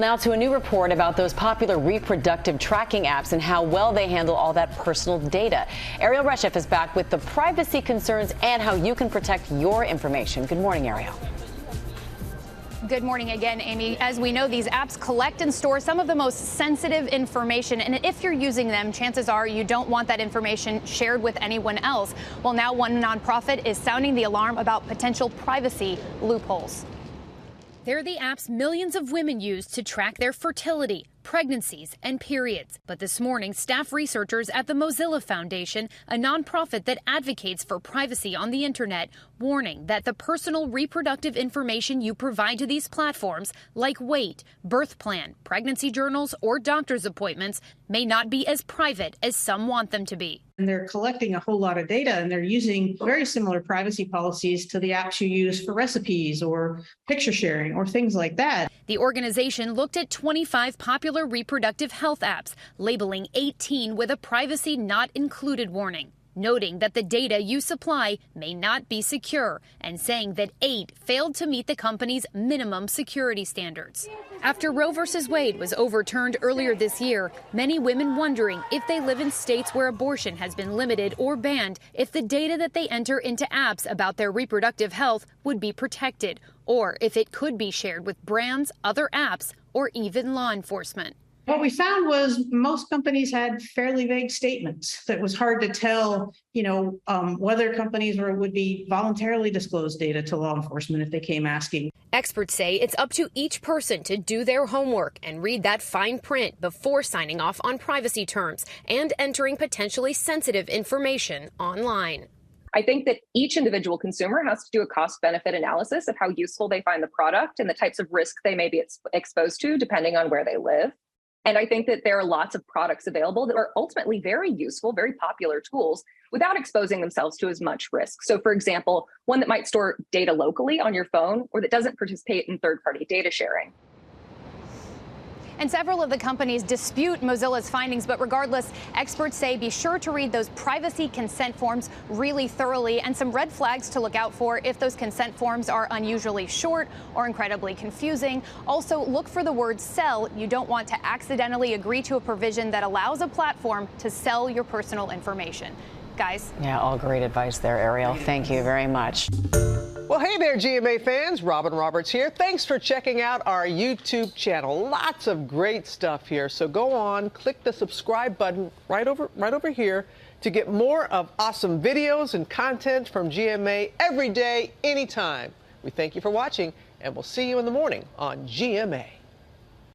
Now to a new report about those popular reproductive tracking apps and how well they handle all that personal data. Ariel Reshef is back with the privacy concerns and how you can protect your information. Good morning, Ariel. Good morning again, Amy. As we know, these apps collect and store some of the most sensitive information, and if you're using them, chances are you don't want that information shared with anyone else. Well, now one nonprofit is sounding the alarm about potential privacy loopholes. They're the apps millions of women use to track their fertility, pregnancies, and periods. But this morning, staff researchers at the Mozilla Foundation, a nonprofit that advocates for privacy on the internet, warning that the personal reproductive information you provide to these platforms, like weight, birth plan, pregnancy journals, or doctor's appointments, may not be as private as some want them to be. And they're collecting a whole lot of data, and they're using very similar privacy policies to the apps you use for recipes or picture sharing or things like that. The organization looked at 25 popular reproductive health apps, labeling 18 with a privacy not included warning, noting that the data you supply may not be secure, and saying that 8 failed to meet the company's minimum security standards. After Roe v. Wade was overturned earlier this year, many women wondering if they live in states where abortion has been limited or banned, if the data that they enter into apps about their reproductive health would be protected, or if it could be shared with brands, other apps, or even law enforcement. What we found was most companies had fairly vague statements. That was hard to tell, whether companies would be voluntarily disclose data to law enforcement if they came asking. Experts say it's up to each person to do their homework and read that fine print before signing off on privacy terms and entering potentially sensitive information online. I think that each individual consumer has to do a cost-benefit analysis of how useful they find the product and the types of risk they may be exposed to depending on where they live. And I think that there are lots of products available that are ultimately very useful, very popular tools without exposing themselves to as much risk. So, for example, one that might store data locally on your phone or that doesn't participate in third-party data sharing. And several of the companies dispute Mozilla's findings, but regardless, experts say be sure to read those privacy consent forms really thoroughly, and some red flags to look out for if those consent forms are unusually short or incredibly confusing. Also, look for the word sell. You don't want to accidentally agree to a provision that allows a platform to sell your personal information. Guys? Yeah, all great advice there, Ariel. Thank you very much. Well, hey there, GMA fans. Robin Roberts here. Thanks for checking out our YouTube channel. Lots of great stuff here. So go on, click the subscribe button right over here to get more of awesome videos and content from GMA every day, anytime. We thank you for watching, and we'll see you in the morning on GMA.